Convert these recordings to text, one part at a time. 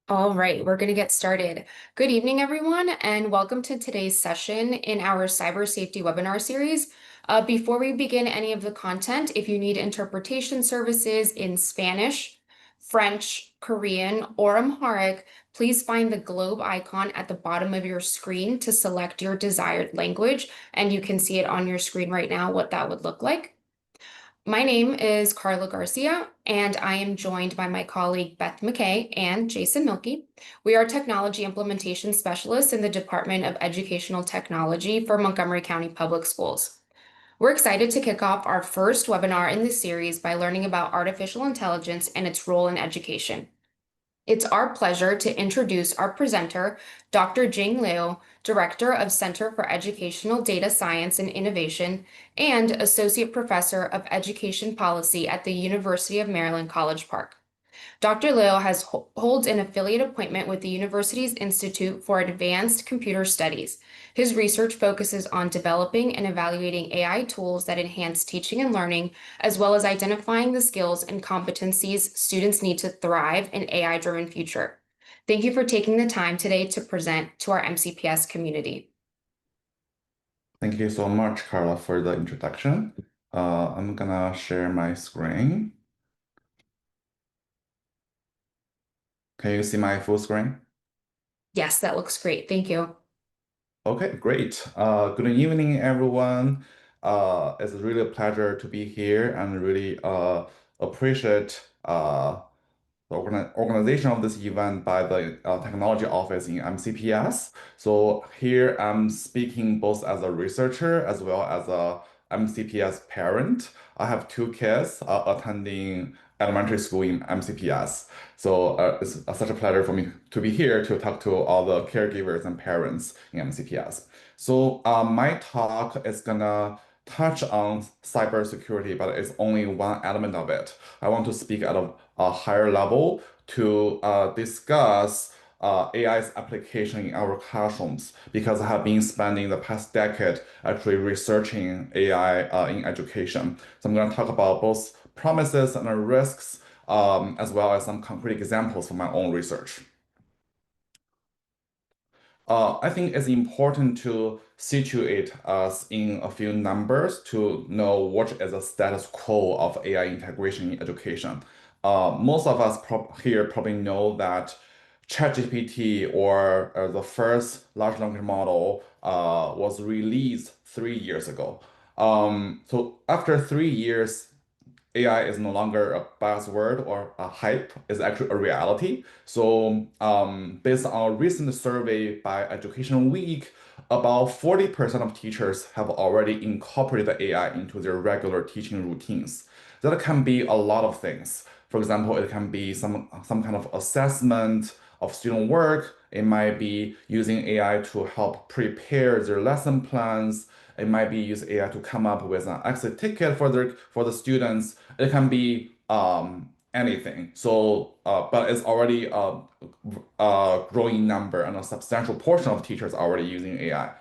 All right, we're going to get started. Good evening, everyone, and welcome to today's session in our cyber safety webinar series. Before we begin any of the content, if you need interpretation services in Spanish, French, Korean, or Amharic, please find the globe icon at the bottom of your screen to select your desired language, and you can see it on your screen right now what that would look like. My name is Carla Garcia, and I am joined by my colleague Beth McKay and Jason Milkey. We are technology implementation specialists in the Department of Educational Technology for Montgomery County Public Schools. We're excited to kick off our first webinar in this series by learning about artificial intelligence and its role in education. It's our pleasure to introduce our presenter, Dr. Jing Liu, Director of Center for Educational Data Science and Innovation and Associate Professor of Education Policy at the University of Maryland, College Park. Dr. Liu holds an affiliate appointment with the university's Institute for Advanced Computer Studies. His research focuses on developing and evaluating AI tools that enhance teaching and learning, as well as identifying the skills and competencies students need to thrive in AI-driven future. Thank you for taking the time today to present to our MCPS community. Thank you so much, Carla, for the introduction. I'm gonna share my screen. Can you see my full screen? Yes, that looks great. Thank you. Okay, great. Good evening, everyone. It's really a pleasure to be here and really appreciate the organization of this event by the technology office in MCPS. So here I'm speaking both as a researcher as well as a MCPS parent. I have two kids attending elementary school in MCPS. So it's such a pleasure for me to be here to talk to all the caregivers and parents in MCPS. So my talk is gonna touch on cybersecurity, but it's only one element of it. I want to speak at a higher level to discuss AI's application in our classrooms because I have been spending the past decade actually researching AI in education. So I'm going to talk about both promises and risks, as well as some concrete examples from my own research. I think it's important to situate us in a few numbers to know what is the status quo of AI integration in education. Most of us here probably know that ChatGPT or the first large language model was released 3 years ago. So after 3 years, AI is no longer a buzzword or a hype, it's actually a reality. So, based on a recent survey by Education Week, about 40% of teachers have already incorporated AI into their regular teaching routines. That can be a lot of things. For example, it can be some kind of assessment of student work. It might be using AI to help prepare their lesson plans. It might be use AI to come up with an exit ticket for the students. It can be anything. So, but it's already a growing number, and a substantial portion of teachers are already using AI.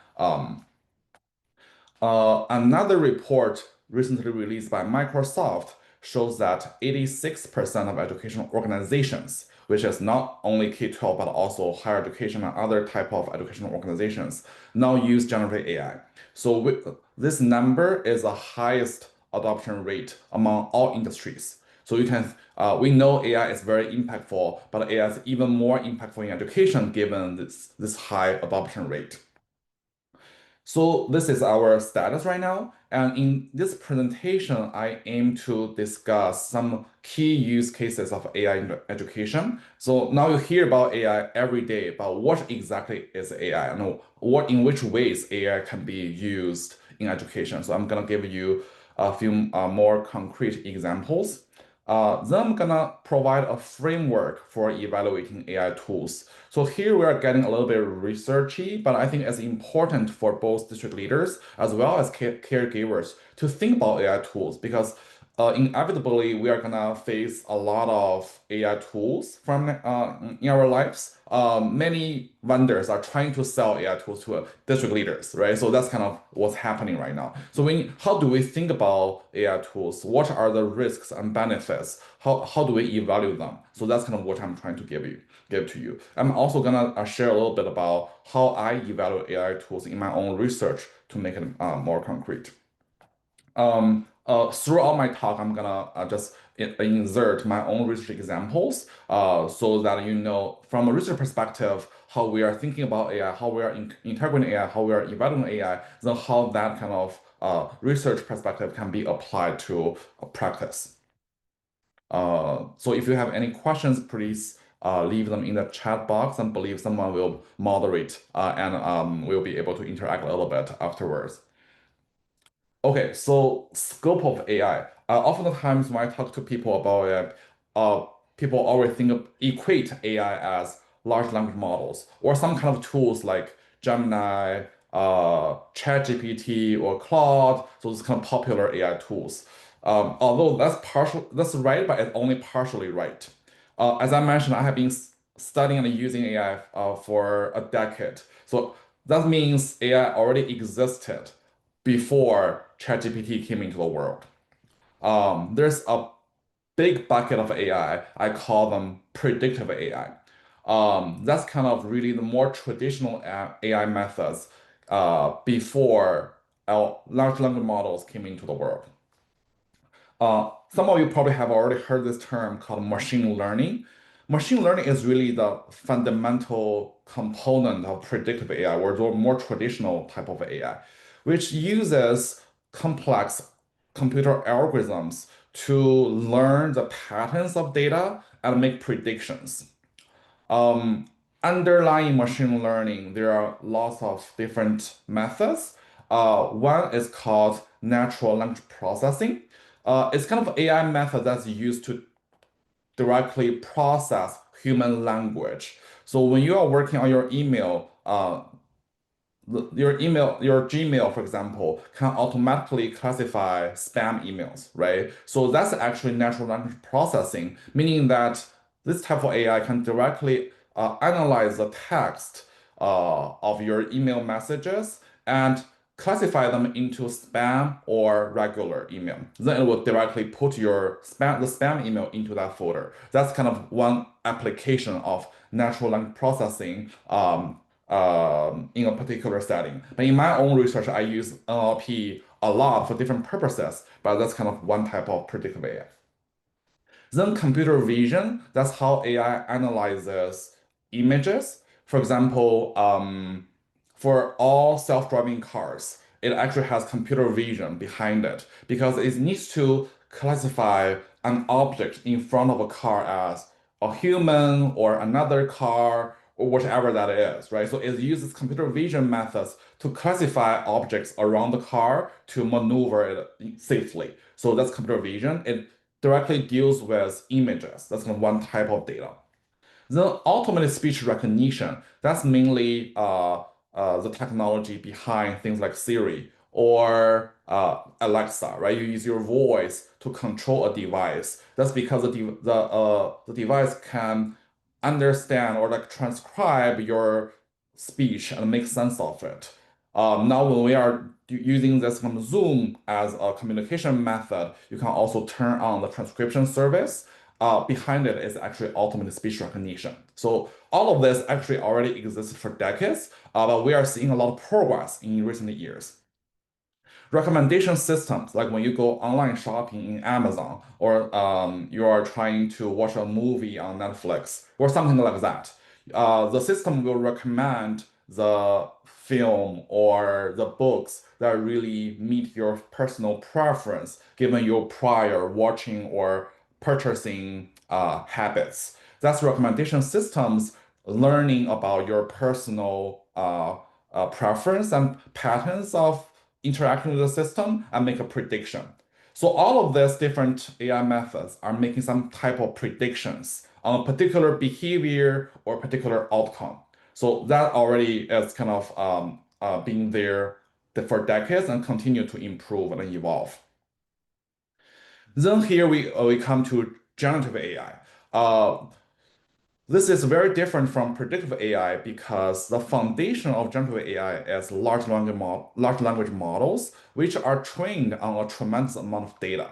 Another report recently released by Microsoft shows that 86% of educational organizations, which is not only K-12 but also higher education and other type of educational organizations, now use generative AI. So this number is the highest adoption rate among all industries. So we know AI is very impactful, but AI is even more impactful in education given this high adoption rate. So this is our status right now. And in this presentation, I aim to discuss some key use cases of AI in education. So now you hear about AI every day, but what exactly is AI and in which ways AI can be used in education. So I'm gonna give you a few more concrete examples. Then I'm gonna provide a framework for evaluating AI tools. So here we are getting a little bit researchy, but I think it's important for both district leaders as well as caregivers to think about AI tools because inevitably we are gonna face a lot of AI tools from in our lives. Many vendors are trying to sell AI tools to district leaders, right? So that's kind of what's happening right now. So how do we think about AI tools? What are the risks and benefits? How do we evaluate them? So that's kind of what I'm trying to give to you. I'm also gonna share a little bit about how I evaluate AI tools in my own research to make it more concrete. Throughout my talk, I'm gonna just insert my own research examples, so that you know from a research perspective how we are thinking about AI, how we are integrating AI, how we are evaluating AI, then how that kind of research perspective can be applied to practice. So if you have any questions, please leave them in the chat box, and believe someone will moderate and we'll be able to interact a little bit afterwards. Okay, so scope of AI. Oftentimes when I talk to people about it, people always equate AI as large language models or some kind of tools like Gemini, ChatGPT, or Claude. So those kind of popular AI tools. Although that's right, but it's only partially right. As I mentioned, I have been studying and using AI for a decade. So that means AI already existed before ChatGPT came into the world. There's a big bucket of AI. I call them predictive AI. That's kind of really the more traditional AI methods before large language models came into the world. Some of you probably have already heard this term called machine learning. Machine learning is really the fundamental component of predictive AI, or the more traditional type of AI, which uses complex computer algorithms to learn the patterns of data and make predictions. Um, Underlying machine learning, there are lots of different methods. One is called natural language processing. It's kind of AI method that's used to directly process human language. So when you are working on your email, your Gmail, for example, can automatically classify spam emails, right? So that's actually natural language processing, meaning that this type of AI can directly analyze the text of your email messages and classify them into spam or regular email. Then it will directly put the spam email into that folder. That's kind of one application of natural language processing in a particular setting. But in my own research, I use NLP a lot for different purposes, but that's kind of one type of predictive AI. Then computer vision, that's how AI analyzes images. For example, for all self-driving cars, it actually has computer vision behind it because it needs to classify an object in front of a car as a human or another car or whatever that is, right? So it uses computer vision methods to classify objects around the car to maneuver it safely. So that's computer vision. It directly deals with images. That's one type of data. Then automated speech recognition, that's mainly the technology behind things like Siri or Alexa, right? You use your voice to control a device. That's because the device can understand or like transcribe your speech and make sense of it. Now, when we are using this from Zoom as a communication method, you can also turn on the transcription service. Behind it is actually automated speech recognition. So all of this actually already exists for decades, but we are seeing a lot of progress in recent years. Recommendation systems, like when you go online shopping in Amazon, or you are trying to watch a movie on Netflix, or something like that, the system will recommend the film or the books that really meet your personal preference, given your prior watching or purchasing habits. That's recommendation systems learning about your personal preference and patterns of interacting with the system and make a prediction. So all of these different AI methods are making some type of predictions on a particular behavior or particular outcome. So that already is kind of being there for decades and continue to improve and evolve. Then here we come to generative AI. This is very different from predictive AI because the foundation of generative AI is large language models, which are trained on a tremendous amount of data,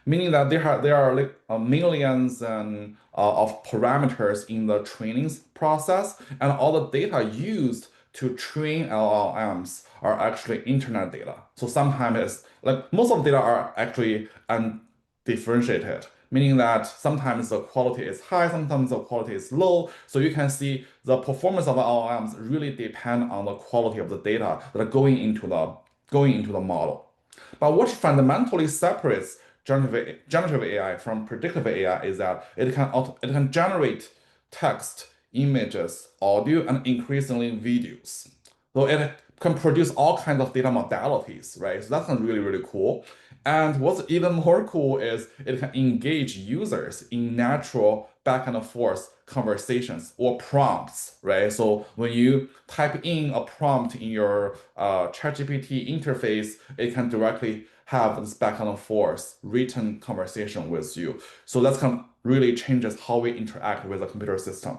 meaning that there are like millions of parameters in the training process, and all the data used to train LLMs are actually internet data. So sometimes it's like most of the data are actually undifferentiated, meaning that sometimes the quality is high, sometimes the quality is low. So you can see the performance of LLMs really depend on the quality of the data that are going into the model. But what fundamentally separates generative AI from predictive AI is that it can generate text, images, audio, and increasingly videos. So it can produce all kinds of data modalities, right? So that's really, really cool. And what's even more cool is it can engage users in natural back and forth conversations or prompts, right? So when you type in a prompt in your ChatGPT interface, it can directly have this back and forth written conversation with you. So that's kind of really changes how we interact with the computer system.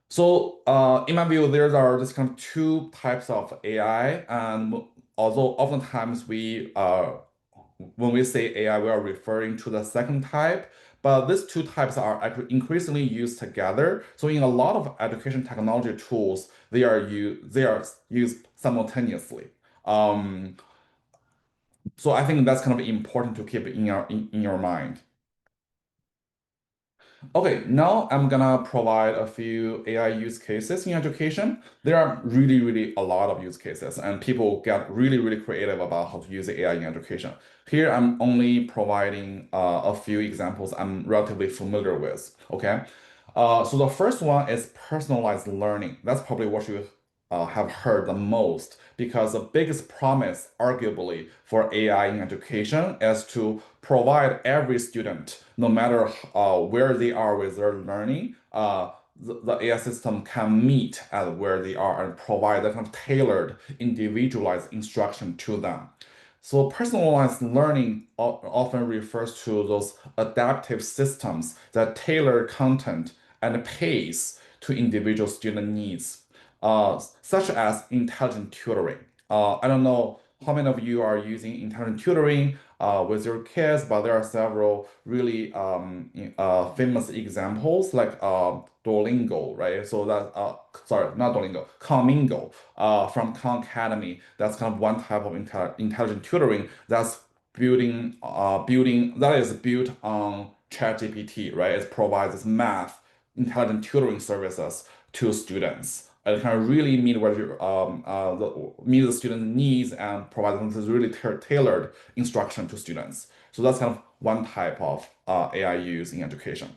So, in my view, there are just kind of two types of AI, and although oftentimes when we say AI, we are referring to the second type, but these two types are actually increasingly used together. So, in a lot of education technology tools, they are used simultaneously. Um, so, I think that's kind of important to keep in your mind. Okay, now I'm gonna provide a few AI use cases in education. There are really, really a lot of use cases, and people get really, really creative about how to use AI in education. Here, I'm only providing a few examples I'm relatively familiar with. Okay, so the first one is personalized learning. That's probably what you have heard the most because the biggest promise, arguably, for AI in education is to provide every student, no matter where they are with their learning, the AI system can meet at where they are and provide that kind of tailored, individualized instruction to them. So personalized learning often refers to those adaptive systems that tailor content and pace to individual student needs, such as intelligent tutoring. I don't know how many of you are using intelligent tutoring with your kids, but there are several really famous examples like Duolingo, right? So that, sorry, not Duolingo, Khanmigo from Khan Academy. That's kind of one type of intelligent tutoring that's building that is built on ChatGPT, right? It provides math intelligent tutoring services to students. It can really meet the student needs and provide them this really tailored instruction to students. So that's kind of one type of AI use in education.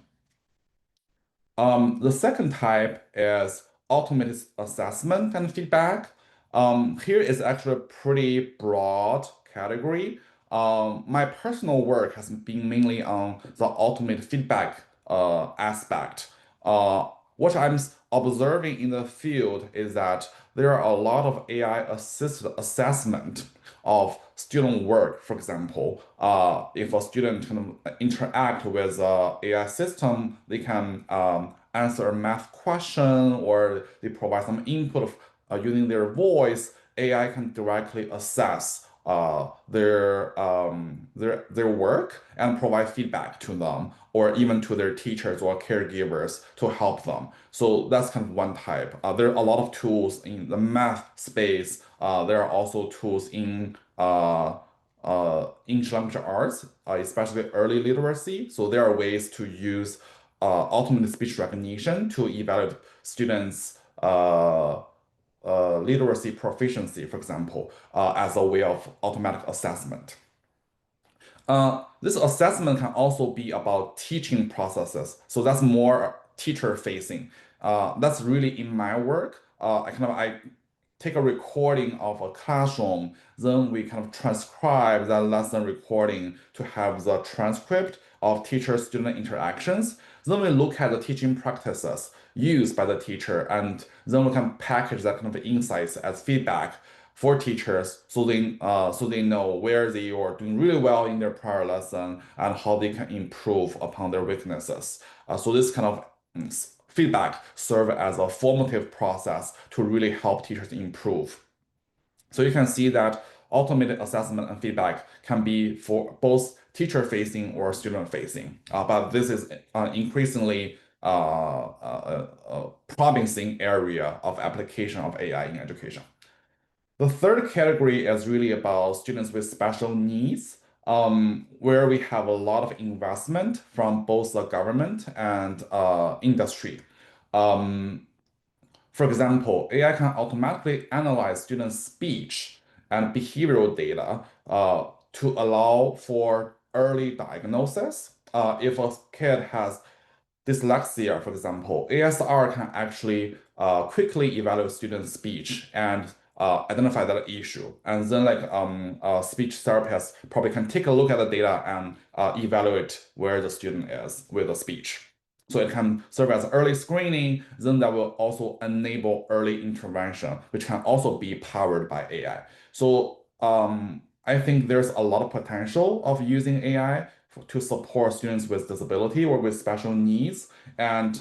The second type is automated assessment and feedback. Here is actually a pretty broad category. My personal work has been mainly on the automated feedback aspect. What I'm observing in the field is that there are a lot of AI assisted assessment of student work. For example, if a student can interact with AI system, they can answer a math question or they provide some input using their voice. AI can directly assess their work and provide feedback to them, or even to their teachers or caregivers to help them. So that's kind of one type. There are a lot of tools in the math space. There are also tools in English language arts, especially early literacy. So there are ways to use automated speech recognition to evaluate students' literacy proficiency, for example, as a way of automatic assessment. This assessment can also be about teaching processes. So that's more teacher facing. That's really in my work. I take a recording of a classroom, then we kind of transcribe that lesson recording to have the transcript of teacher-student interactions. Then we look at the teaching practices used by the teacher, and then we can package that kind of insights as feedback for teachers so they know where they are doing really well in their prior lesson and how they can improve upon their weaknesses. So this kind of feedback serve as a formative process to really help teachers improve. So you can see that automated assessment and feedback can be for both teacher facing or student facing. But this is increasingly promising area of application of AI in education. The third category is really about students with special needs, where we have a lot of investment from both the government and industry. Um, for example, AI can automatically analyze students' speech and behavioral data to allow for early diagnosis. If a kid has dyslexia, for example, ASR can actually quickly evaluate student speech and identify that issue. And then a speech therapist probably can take a look at the data and evaluate where the student is with the speech. So it can serve as early screening, then that will also enable early intervention, which can also be powered by AI. So I think there's a lot of potential of using AI to support students with disability or with special needs. And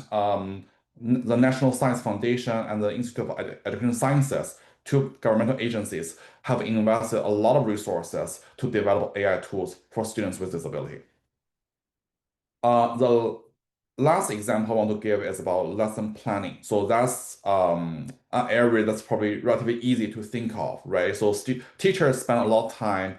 the National Science Foundation and the Institute of Education Sciences, two governmental agencies, have invested a lot of resources to develop AI tools for students with disability. The last example I want to give is about lesson planning. So that's an area that's probably relatively easy to think of, right? So teachers spend a lot of time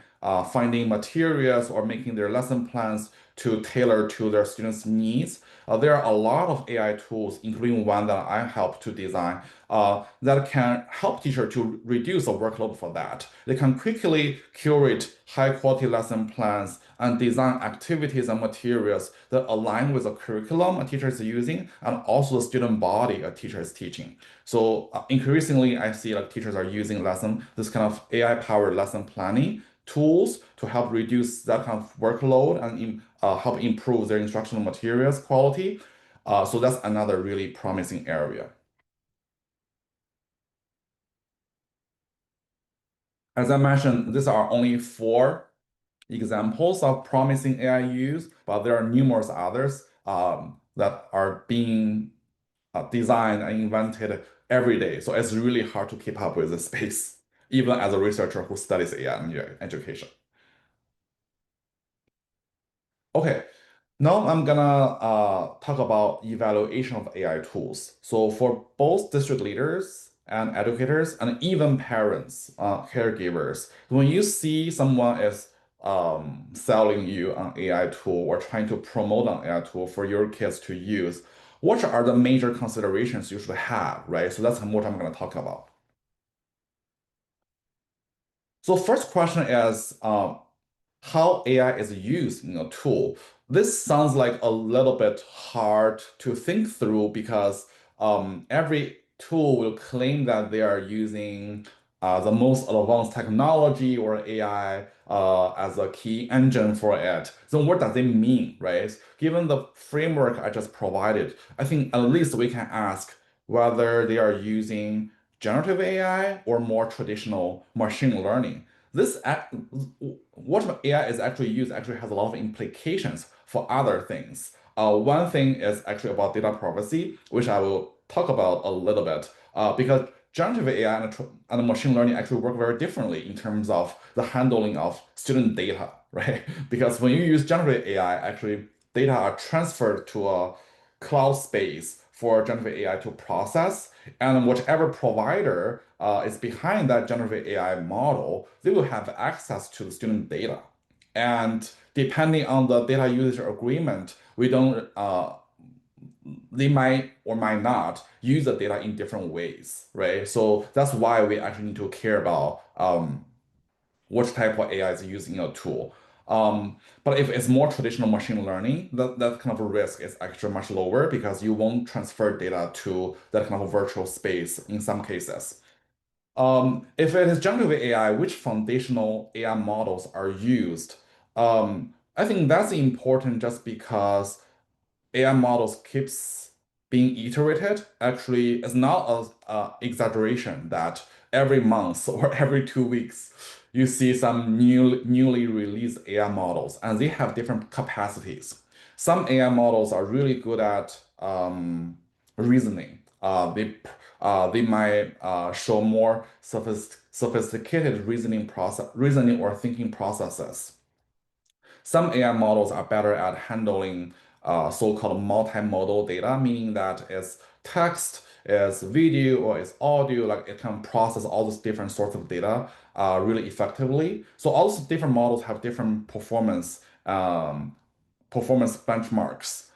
finding materials or making their lesson plans to tailor to their students' needs. There are a lot of AI tools, including one that I helped to design, that can help teacher to reduce the workload for that. They can quickly curate high quality lesson plans and design activities and materials that align with the curriculum a teacher is using and also the student body a teacher is teaching. So increasingly, I see like teachers are using this kind of AI-powered lesson planning tools to help reduce that kind of workload and help improve their instructional materials quality. So that's another really promising area. As I mentioned, these are only four examples of promising AI use, but there are numerous others that are being designed and invented every day. So it's really hard to keep up with the space, even as a researcher who studies AI in education. Okay, now I'm gonna talk about evaluation of AI tools. So for both district leaders and educators and even parents, caregivers, when you see someone is selling you an AI tool or trying to promote an AI tool for your kids to use, what are the major considerations you should have, right? So that's what I'm gonna talk about. So first question is how AI is used in a tool. This sounds like a little bit hard to think through because every tool will claim that they are using the most advanced technology or AI as a key engine for it. So what does it mean, right? Given the framework I just provided, I think at least we can ask whether they are using generative AI or more traditional machine learning. This what AI is actually used actually has a lot of implications for other things. One thing is actually about data privacy, which I will talk about a little bit, because generative AI and machine learning actually work very differently in terms of the handling of student data, right? Because when you use generative AI, actually data are transferred to a cloud space for generative AI to process, and whichever provider is behind that generative AI model, they will have access to the student data. And depending on the data user agreement, we don't they might or might not use the data in different ways, right? So that's why we actually need to care about which type of AI is using a tool. But if it's more traditional machine learning, that kind of a risk is actually much lower because you won't transfer data to that kind of virtual space in some cases. If it is generative AI, which foundational AI models are used? I think that's important just because AI models keeps being iterated actually is not a exaggeration that every month or every 2 weeks you see some newly released AI models and they have different capacities. Some AI models are really good at reasoning. They might show more sophisticated reasoning or thinking processes. Some AI models are better at handling so-called multimodal data, meaning that it's text, it's video, or it's audio, like it can process all those different sorts of data really effectively. So all those different models have different performance benchmarks.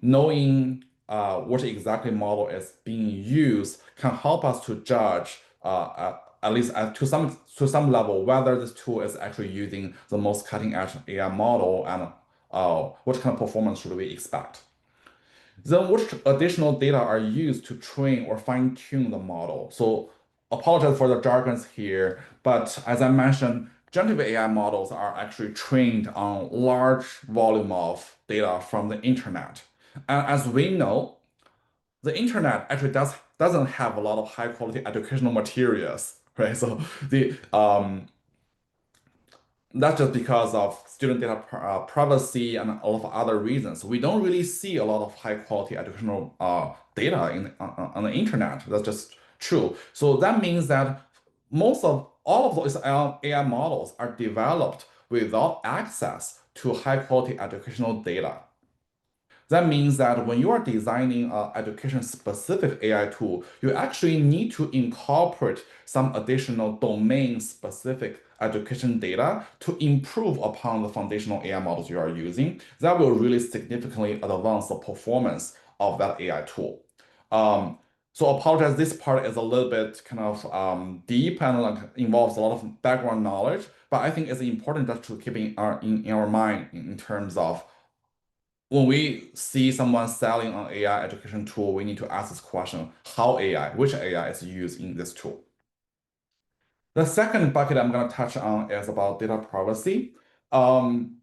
Knowing what exactly model is being used can help us to judge at least to some level whether this tool is actually using the most cutting edge AI model and what kind of performance should we expect. Then which additional data are used to train or fine-tune the model? So apologize for the jargons here, but as I mentioned, generative AI models are actually trained on large volume of data from the internet. And as we know, the internet actually doesn't have a lot of high quality educational materials, right? So the that's just because of student data privacy and a lot of other reasons. We don't really see a lot of high quality educational data on the internet. That's just true. So that means that most of all of those AI models are developed without access to high quality educational data. That means that when you are designing an education specific AI tool, you actually need to incorporate some additional domain specific education data to improve upon the foundational AI models you are using. That will really significantly advance the performance of that AI tool. Um, so apologize, this part is a little bit kind of deep and like involves a lot of background knowledge, but I think it's important just to keep in our mind in terms of when we see someone selling an AI education tool, we need to ask this question, which AI is used in this tool? The second bucket I'm going to touch on is about data privacy. Um,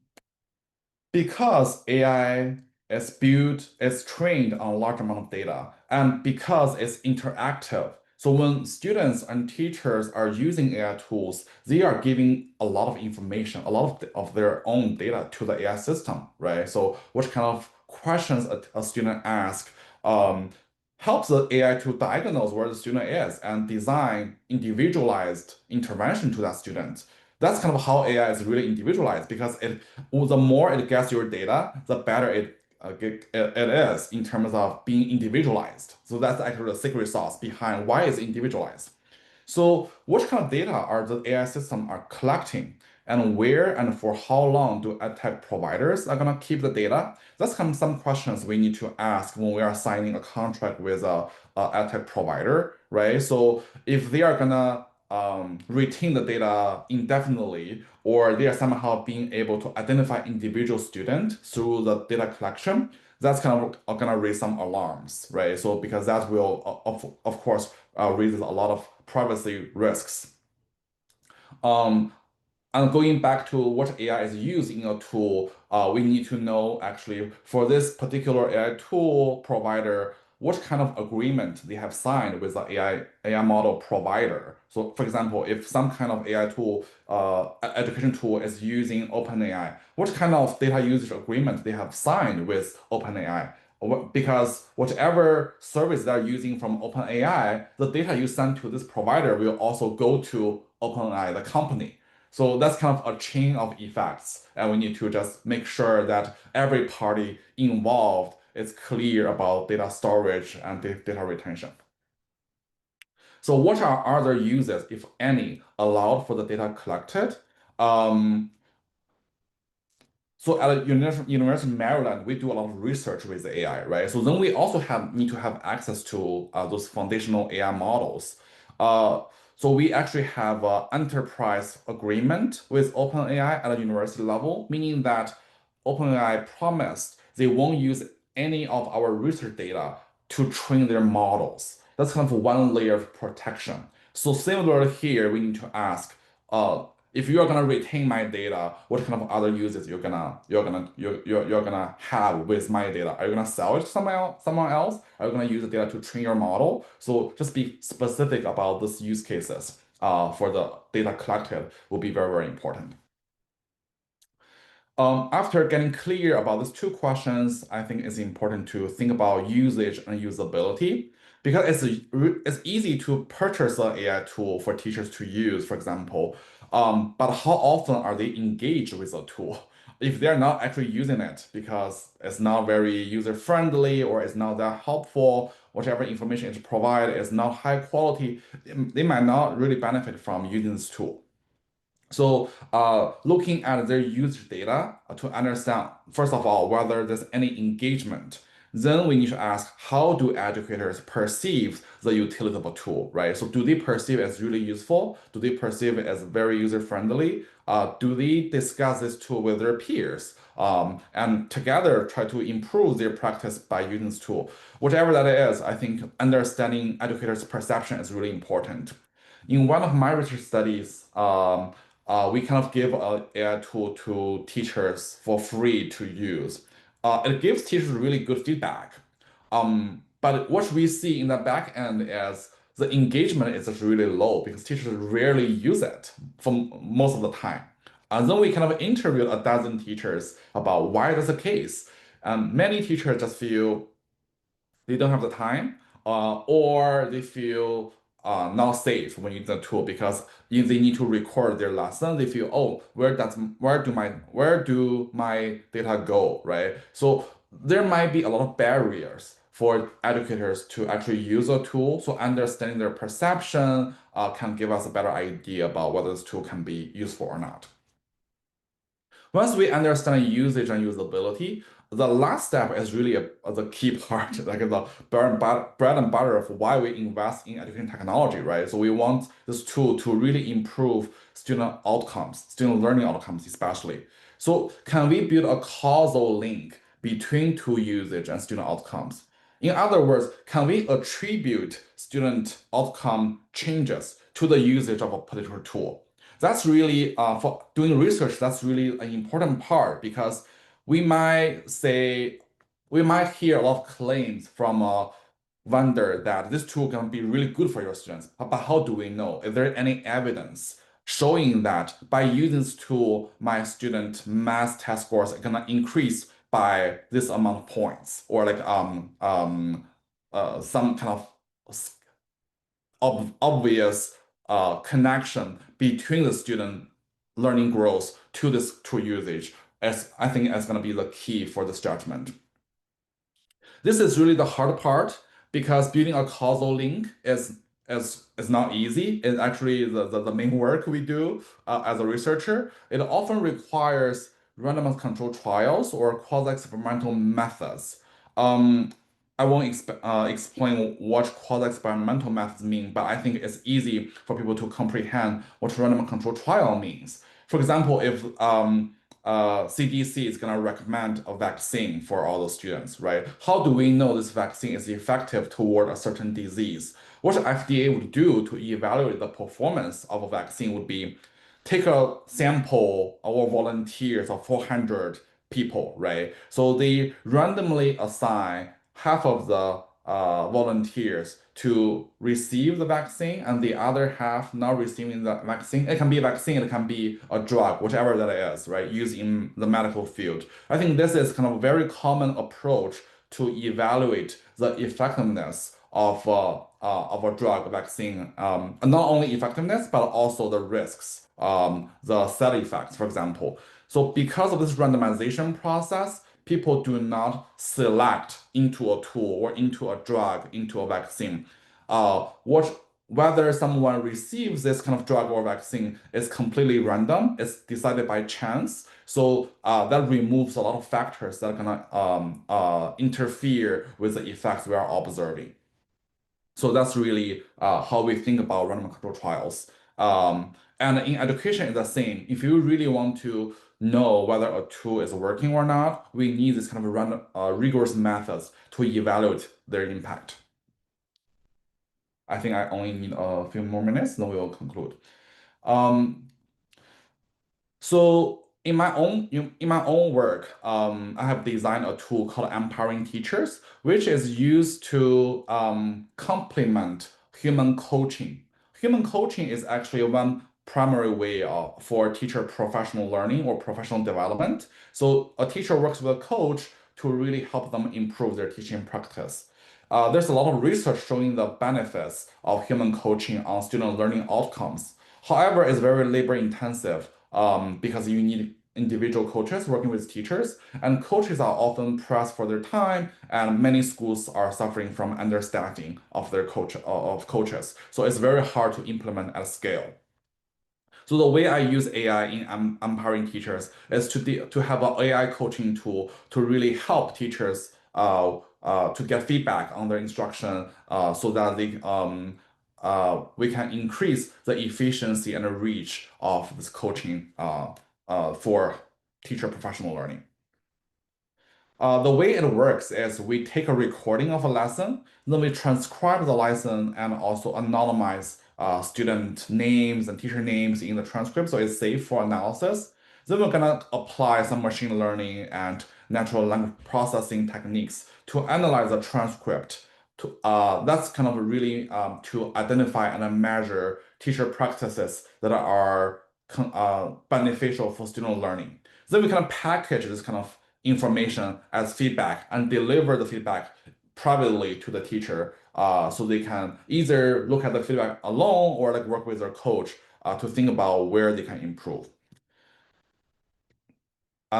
because AI is trained on a large amount of data, and because it's interactive. So when students and teachers are using AI tools, they are giving a lot of information, a lot of their own data to the AI system, right? So what kind of questions a student asks um, helps the AI to diagnose where the student is and design individualized intervention to that student. That's kind of how AI is really individualized because the more it gets your data, the better it is in terms of being individualized. So that's actually the secret sauce behind why it's individualized. So what kind of data are the AI system are collecting and where and for how long do edtech providers are gonna keep the data? That's kind of some questions we need to ask when we are signing a contract with a edtech provider, right? So if they are gonna retain the data indefinitely, or they are somehow being able to identify individual student through the data collection, that's kind of gonna raise some alarms, right? So because that will, of course, raises a lot of privacy risks. Um, and going back to what AI is used in a tool, we need to know actually for this particular AI tool provider, what kind of agreement they have signed with the AI model provider. So for example, if some kind of AI tool, education tool is using OpenAI, what kind of data usage agreement they have signed with OpenAI? Because whatever service they're using from OpenAI, the data you send to this provider will also go to OpenAI, the company. So that's kind of a chain of effects, and we need to just make sure that every party involved is clear about data storage and data retention. So what are other uses, if any, allowed for the data collected? Um, so at University of Maryland, we do a lot of research with AI, right? So then we also need to have access to those foundational AI models. Uh, so we actually have an enterprise agreement with OpenAI at a university level, meaning that OpenAI promised they won't use any of our research data to train their models. That's kind of one layer of protection. So similarly here, we need to ask, if you are gonna retain my data, what kind of other uses you're gonna have with my data? Are you gonna sell it to someone else? Are you gonna use the data to train your model? So just be specific about these use cases for the data collected will be very, very important. After getting clear about these two questions, I think it's important to think about usage and usability because it's easy to purchase an AI tool for teachers to use, for example. But how often are they engaged with a tool? If they're not actually using it because it's not very user-friendly or it's not that helpful, whatever information is provided is not high quality, they might not really benefit from using this tool. So, looking at their user data to understand, first of all, whether there's any engagement. Then we need to ask, how do educators perceive the utility of a tool, right? So, do they perceive it as really useful? Do they perceive it as very user-friendly? Do they discuss this tool with their peers? And together try to improve their practice by using this tool. Whatever that is, I think understanding educators' perception is really important. In one of my research studies, we kind of give a AI tool to teachers for free to use. It gives teachers really good feedback. But what we see in the back end is the engagement is just really low because teachers rarely use it for most of the time. And then we kind of interviewed a dozen teachers about why that's the case. And many teachers just feel they don't have the time, or they feel not safe when using the tool because if they need to record their lesson, they feel, oh, where do my data go, right? So there might be a lot of barriers for educators to actually use a tool. So understanding their perception can give us a better idea about whether this tool can be useful or not. Once we understand usage and usability, the last step is really the key part, like the bread and butter of why we invest in education technology, right? So we want this tool to really improve student outcomes, student learning outcomes especially. So can we build a causal link between tool usage and student outcomes? In other words, can we attribute student outcome changes to the usage of a particular tool? That's really for doing research, that's really an important part because we might say we might hear a lot of claims from a vendor that this tool can be really good for your students. But how do we know? Is there any evidence showing that by using this tool, my student math test scores are gonna increase by this amount of points, or like some kind of obvious connection between the student learning growth to this tool usage, as I think is going to be the key for this judgment. This is really the hard part because building a causal link is not easy. It's actually the main work we do as a researcher. It often requires randomized control trials or quasi-experimental methods. Um, I won't explain what quasi-experimental methods mean, but I think it's easy for people to comprehend what random control trial means. For example, if CDC is going to recommend a vaccine for all the students, right? How do we know this vaccine is effective toward a certain disease? What FDA would do to evaluate the performance of a vaccine would be take a sample of volunteers of 400 people, right? So they randomly assign half of the volunteers to receive the vaccine and the other half not receiving the vaccine. It can be a vaccine, it can be a drug, whatever that is, right? Used in the medical field. I think this is kind of a very common approach to evaluate the effectiveness of a drug vaccine. Not only effectiveness, but also the risks, the side effects, for example. So because of this randomization process, people do not select into a tool or into a drug, into a vaccine. Whether someone receives this kind of drug or vaccine is completely random. It's decided by chance. So that removes a lot of factors that are gonna interfere with the effects we are observing. So that's really how we think about random control trials. And in education, it's the same. If you really want to know whether a tool is working or not, we need this kind of random, rigorous methods to evaluate their impact. I think I only need a few more minutes, then we will conclude. Um, So in my own work, I have designed a tool called Empowering Teachers, which is used to complement human coaching. Human coaching is actually one primary way for teacher professional learning or professional development. So a teacher works with a coach to really help them improve their teaching practice. There's a lot of research showing the benefits of human coaching on student learning outcomes. However, it's very labor intensive because you need individual coaches working with teachers, and coaches are often pressed for their time, and many schools are suffering from understaffing of their coaches. So it's very hard to implement at scale. So the way I use AI in empowering teachers is to have an AI coaching tool to really help teachers to get feedback on their instruction so that we can increase the efficiency and the reach of this coaching for teacher professional learning. The way it works is we take a recording of a lesson, then we transcribe the lesson and also anonymize student names and teacher names in the transcript so it's safe for analysis. Then we're gonna apply some machine learning and natural language processing techniques to analyze the transcript. That's kind of really to identify and measure teacher practices that are beneficial for student learning. Then we can package this kind of information as feedback and deliver the feedback privately to the teacher so they can either look at the feedback alone or like work with their coach to think about where they can improve.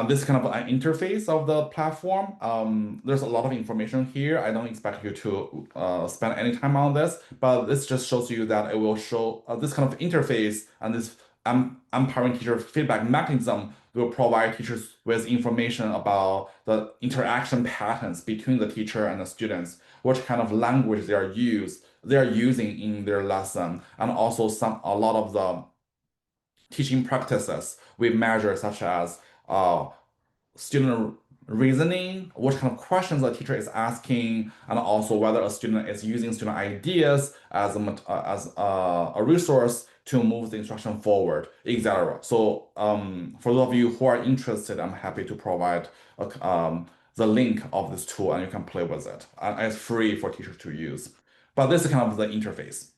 This is kind of an interface of the platform. There's a lot of information here. I don't expect you to spend any time on this, but this just shows you that it will show this kind of interface and this empowering teacher feedback mechanism will provide teachers with information about the interaction patterns between the teacher and the students, what kind of language they are using in their lesson, and also a lot of the teaching practices we measure, such as student reasoning, what kind of questions the teacher is asking, and also whether a student is using student ideas as a resource to move the instruction forward, etc. So for those of you who are interested, I'm happy to provide the link of this tool and you can play with it. It's free for teachers to use. But this is kind of the interface.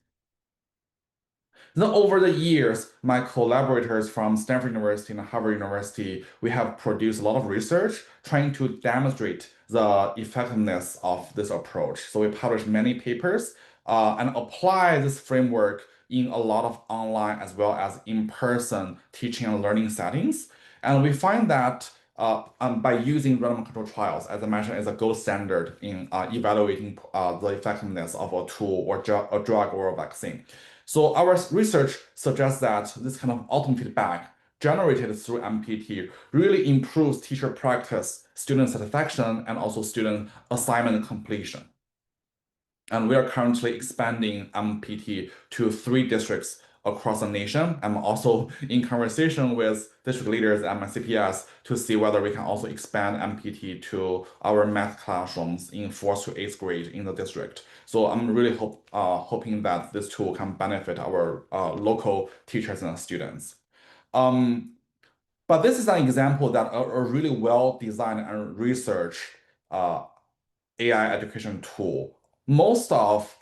Then over the years, my collaborators from Stanford University and Harvard University, we have produced a lot of research trying to demonstrate the effectiveness of this approach. So we published many papers and apply this framework in a lot of online as well as in-person teaching and learning settings. And we find that by using random control trials, as I mentioned, is a gold standard in evaluating the effectiveness of a tool or a drug or a vaccine. So our research suggests that this kind of outcome feedback generated through MPT really improves teacher practice, student satisfaction, and also student assignment completion. And we are currently expanding MPT to 3 districts across the nation. I'm also in conversation with district leaders at MCPS to see whether we can also expand MPT to our math classrooms in 4th to 8th grade in the district. So I'm really hoping that this tool can benefit our local teachers and students. Um, but this is an example that a really well-designed and researched uh, AI education tool. Most of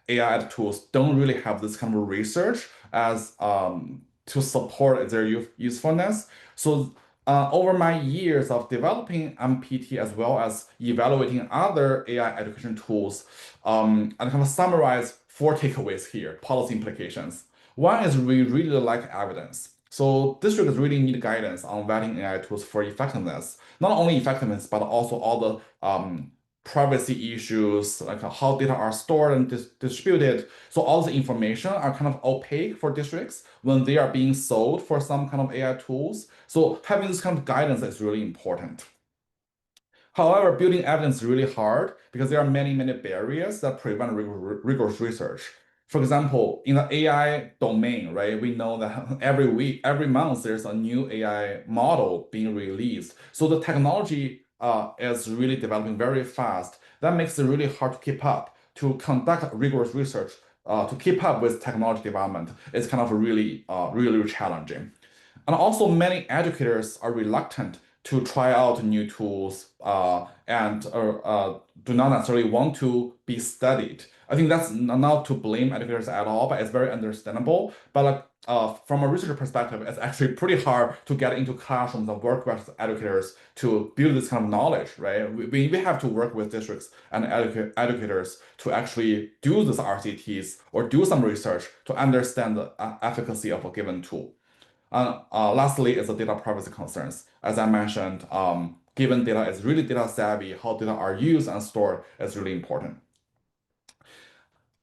AI ed tools don't really have this kind of research as to support their usefulness. So over my years of developing MPT as well as evaluating other AI education tools, I kind of summarize 4 takeaways here, policy implications. One is we really like evidence. So districts really need guidance on vetting AI tools for effectiveness. Not only effectiveness, but also all the privacy issues, like how data are stored and distributed. So all the information are kind of opaque for districts when they are being sold for some kind of AI tools. So having this kind of guidance is really important. However, building evidence is really hard because there are many, many barriers that prevent rigorous research. For example, in the AI domain, right, we know that every week, every month, there's a new AI model being released. So the technology is really developing very fast. That makes it really hard to keep up, to conduct rigorous research, to keep up with technology development. It's kind of really, really challenging. And also, many educators are reluctant to try out new tools and do not necessarily want to be studied. I think that's not to blame educators at all, but it's very understandable. But like from a researcher perspective, it's actually pretty hard to get into classrooms and work with educators to build this kind of knowledge, right? We have to work with districts and educators to actually do these RCTs or do some research to understand the efficacy of a given tool. And lastly is the data privacy concerns. As I mentioned, given data is really data savvy, how data are used and stored is really important.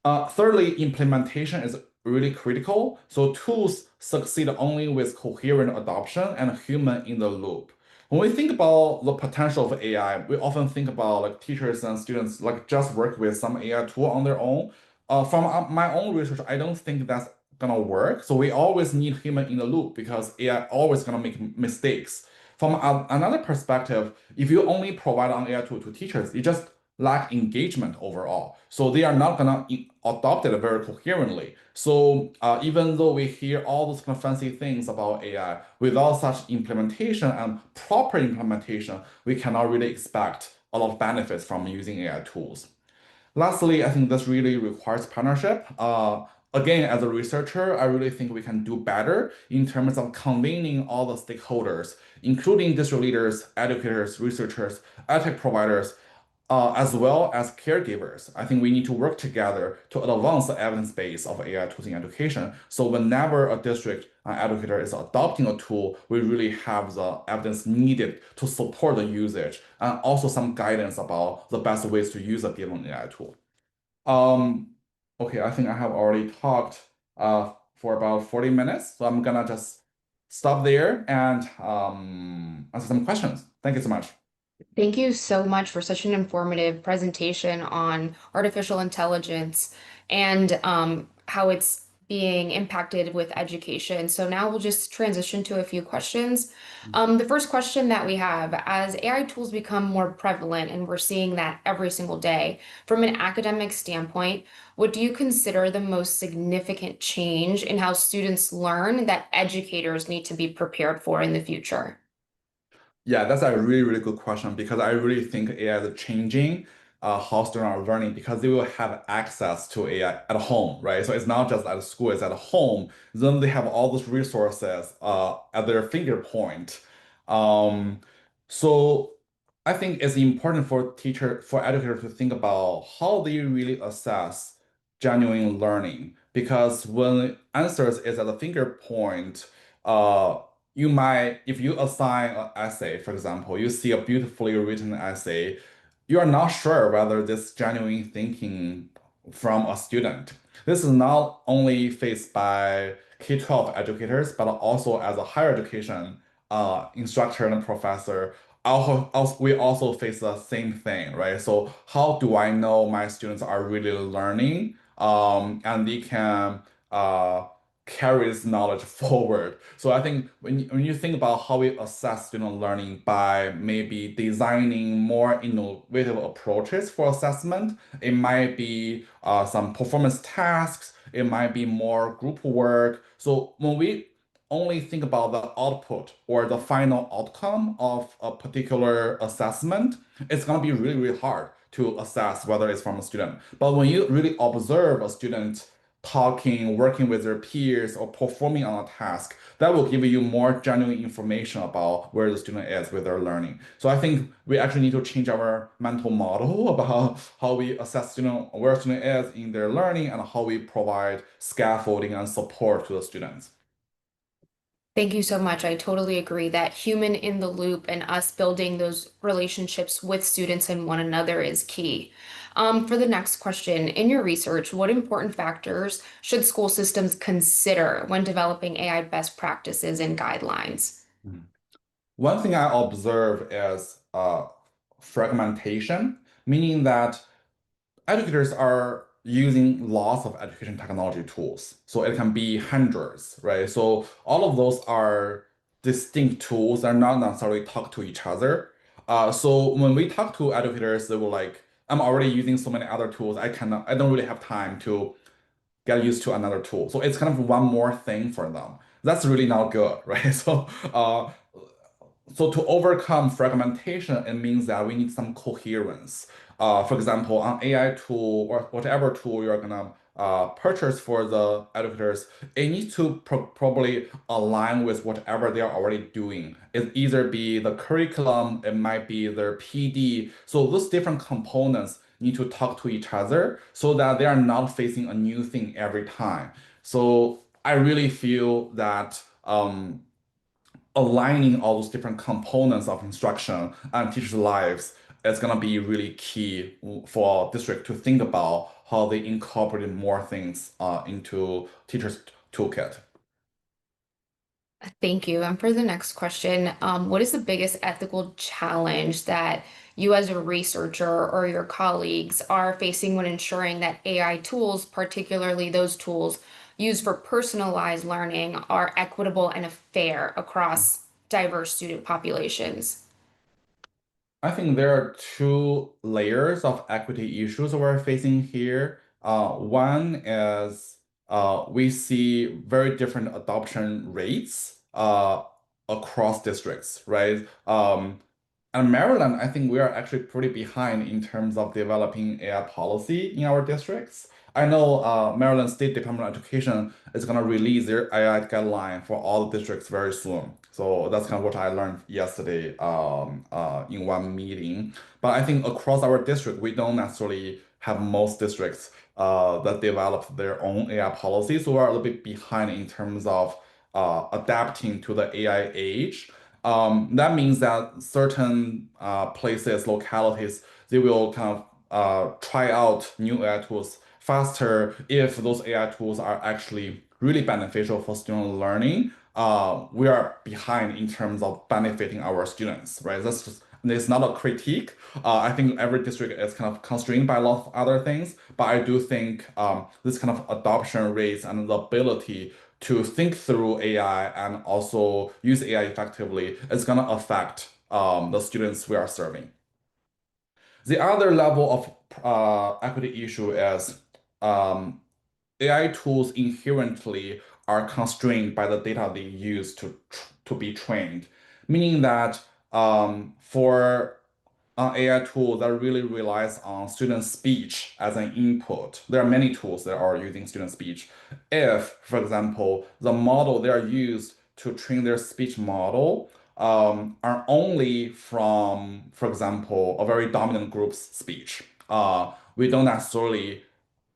Thirdly, implementation is really critical. So tools succeed only with coherent adoption and human in the loop. When we think about the potential of AI, we often think about like teachers and students like just work with some AI tool on their own. From my own research, I don't think that's gonna work. So we always need human in the loop because AI always gonna make mistakes. From another perspective, if you only provide an AI tool to teachers, you just lack engagement overall. So they are not gonna adopt it very coherently. So even though we hear all those kind of fancy things about AI, without such implementation and proper implementation, we cannot really expect a lot of benefits from using AI tools. Lastly, I think this really requires partnership. Again, as a researcher, I really think we can do better in terms of convening all the stakeholders, including district leaders, educators, researchers, edtech providers, as well as caregivers. I think we need to work together to advance the evidence base of AI tools in education. So whenever a district educator is adopting a tool, we really have the evidence needed to support the usage and also some guidance about the best ways to use a given AI tool. Um, okay, I think I have already talked for about 40 minutes, so I'm gonna just stop there and answer some questions. Thank you so much. Thank you so much for such an informative presentation on artificial intelligence and how it's being impacted with education. So now we'll just transition to a few questions. The first question that we have, as AI tools become more prevalent, and we're seeing that every single day, from an academic standpoint, what do you consider the most significant change in how students learn that educators need to be prepared for in the future? Yeah, that's a really, really good question because I really think AI is changing how students are learning because they will have access to AI at home, right? So it's not just at school, it's at home. Then they have all those resources at their finger point. Um, so I think it's important for educators to think about how they really assess genuine learning because when answers is at the finger point, uh, you might, if you assign an essay, for example, you see a beautifully written essay, you are not sure whether this genuine thinking from a student. This is not only faced by K-12 educators, but also as a higher education instructor and professor. We also face the same thing, right? So how do I know my students are really learning and they can uh, carry this knowledge forward? So I think when you think about how we assess student learning by maybe designing more innovative approaches for assessment, it might be some performance tasks, it might be more group work. So when we only think about the output or the final outcome of a particular assessment, it's going to be really, really hard to assess whether it's from a student. But when you really observe a student talking, working with their peers, or performing on a task, that will give you more genuine information about where the student is with their learning. So I think we actually need to change our mental model about how we assess student, where student is in their learning, and how we provide scaffolding and support to the students. Thank you so much. I totally agree that human in the loop and us building those relationships with students and one another is key. For the next question, in your research, what important factors should school systems consider when developing AI best practices and guidelines? Mhm. One thing I observe is fragmentation, meaning that educators are using lots of education technology tools. So it can be hundreds, right? So all of those are distinct tools that are not necessarily talk to each other. So when we talk to educators, they will like, I'm already using so many other tools. I don't really have time to get used to another tool. So it's kind of one more thing for them. That's really not good, right? So to overcome fragmentation, it means that we need some coherence. For example, an AI tool or whatever tool you're gonna purchase for the educators, it needs to probably align with whatever they are already doing. It either be the curriculum, it might be their PD. So those different components need to talk to each other so that they are not facing a new thing every time. So I really feel that aligning all those different components of instruction and teachers' lives is going to be really key for district to think about how they incorporate more things into teachers' toolkit. Thank you. And for the next question, what is the biggest ethical challenge that you as a researcher or your colleagues are facing when ensuring that AI tools, particularly those tools used for personalized learning, are equitable and fair across diverse student populations? I think there are two layers of equity issues we're facing here. One is we see very different adoption rates across districts, right? And Maryland, I think we are actually pretty behind in terms of developing AI policy in our districts. I know Maryland State Department of Education is going to release their AI guideline for all the districts very soon. So that's kind of what I learned yesterday in one meeting. But I think across our district, we don't necessarily have most districts that develop their own AI policy. So we're a little bit behind in terms of adapting to the AI age. That means that certain places, localities, they will kind of try out new AI tools faster if those AI tools are actually really beneficial for student learning. We are behind in terms of benefiting our students, right? That's just it's not a critique. I think every district is kind of constrained by a lot of other things, but I do think this kind of adoption rates and the ability to think through AI and also use AI effectively is going to affect the students we are serving. The other level of equity issue is AI tools inherently are constrained by the data they use to be trained, meaning that for an AI tool that really relies on student speech as an input. There are many tools that are using student speech. If, for example, the model they are used to train their speech model are only from, for example, a very dominant group's speech, we don't necessarily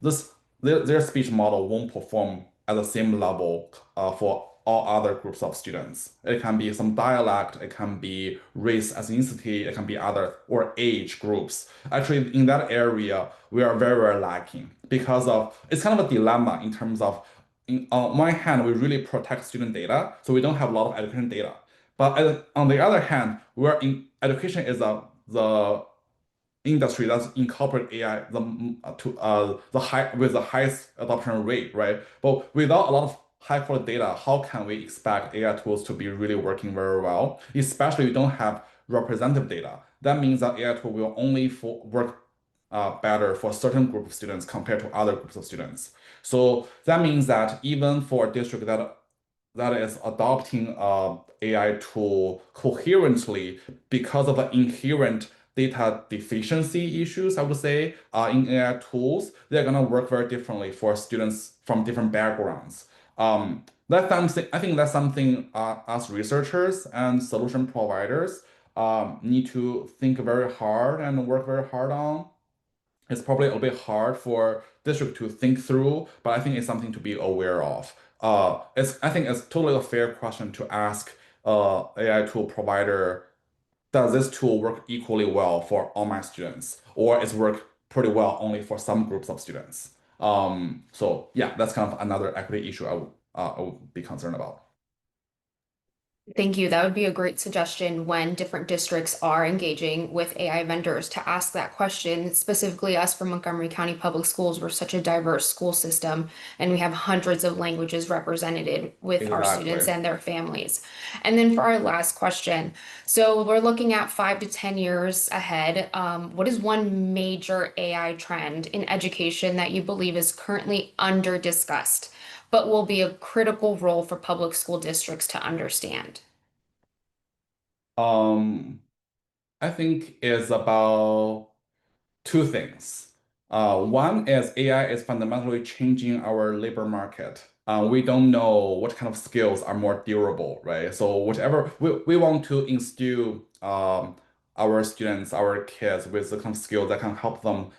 this their speech model won't perform at the same level for all other groups of students. It can be some dialect, it can be race, ethnicity, it can be other or age groups. Actually, in that area, we are very, very lacking because of it's kind of a dilemma in terms of on one hand, we really protect student data, so we don't have a lot of education data. But on the other hand, we're in education is the industry that's incorporate AI the high with the highest adoption rate, right? But without a lot of high quality data, how can we expect AI tools to be really working very well? Especially we don't have representative data. That means that AI tool will only work better for a certain group of students compared to other groups of students. So that means that even for a district that is adopting a AI tool coherently because of the inherent data deficiency issues, I would say, in AI tools, they're gonna work very differently for students from different backgrounds. That's something I think that's something us researchers and solution providers need to think very hard and work very hard on. It's probably a little bit hard for district to think through, but I think it's something to be aware of. I think it's totally a fair question to ask AI tool provider, does this tool work equally well for all my students, or it's work pretty well only for some groups of students? So yeah, that's kind of another equity issue I would be concerned about. Thank you. That would be a great suggestion when different districts are engaging with AI vendors to ask that question. Specifically, us from Montgomery County Public Schools, we're such a diverse school system, and we have hundreds of languages represented with our students Exactly. and their families. And then for our last question, so we're looking at 5 to 10 years ahead. What is one major AI trend in education that you believe is currently under discussed? but will be a critical role for public school districts to understand? Um, I think it's about two things. One is AI is fundamentally changing our labor market. We don't know what kind of skills are more durable, right? So whatever we want to instill our students, our kids with the kind of skills that can help them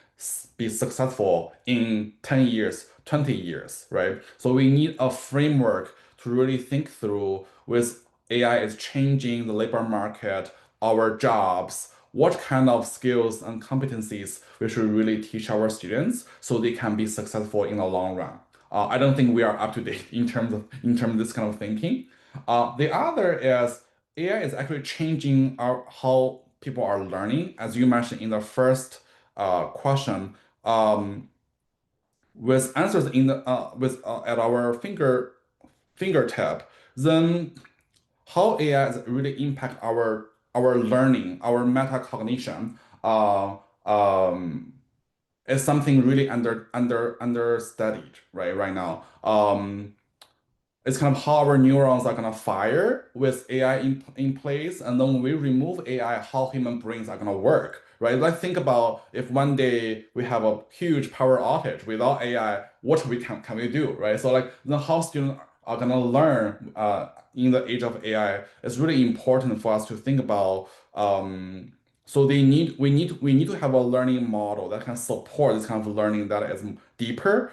be successful in 10 years, 20 years, right? So we need a framework to really think through with AI is changing the labor market, our jobs, what kind of skills and competencies we should really teach our students so they can be successful in the long run. I don't think we are up to date in terms of this kind of thinking. The other is AI is actually changing how people are learning, as you mentioned in the first question. With answers in the with at our fingertip, then how AI is really impact our learning, our metacognition, is something really understudied right now. It's kind of how our neurons are gonna fire with AI in place, and then when we remove AI, how human brains are gonna work, right? Let's think about if one day we have a huge power outage without AI, what can we do, right? So like then how students are gonna learn in the age of AI is really important for us to think about. So we need to have a learning model that can support this kind of learning that is deeper.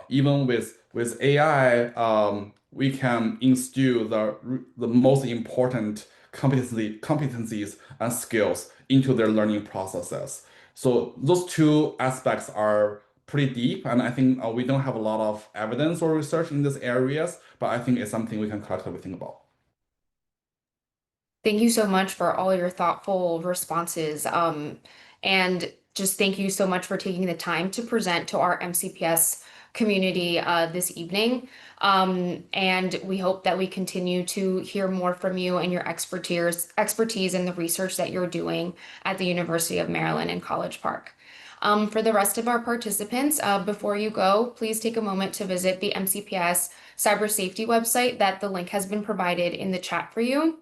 Even with AI, we can instill the most important competencies and skills into their learning processes. So those two aspects are pretty deep, and I think we don't have a lot of evidence or research in these areas, but I think it's something we can collectively think about. Thank you so much for all your thoughtful responses. And just thank you so much for taking the time to present to our MCPS community this evening. And we hope that we continue to hear more from you and your expertise in the research that you're doing at the University of Maryland in College Park. For the rest of our participants, before you go, please take a moment to visit the MCPS cyber safety website that the link has been provided in the chat for you.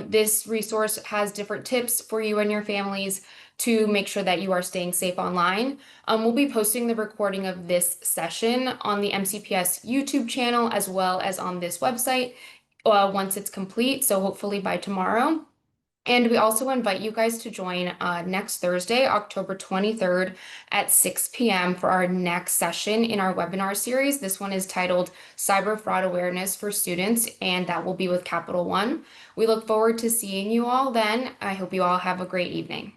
This resource has different tips for you and your families to make sure that you are staying safe online. We'll be posting the recording of this session on the MCPS YouTube channel as well as on this website once it's complete, so hopefully by tomorrow. And we also invite you guys to join next Thursday, October 23rd at 6 p.m. for our next session in our webinar series. This one is titled Cyber Fraud Awareness for Students, and that will be with Capital One. We look forward to seeing you all then. I hope you all have a great evening.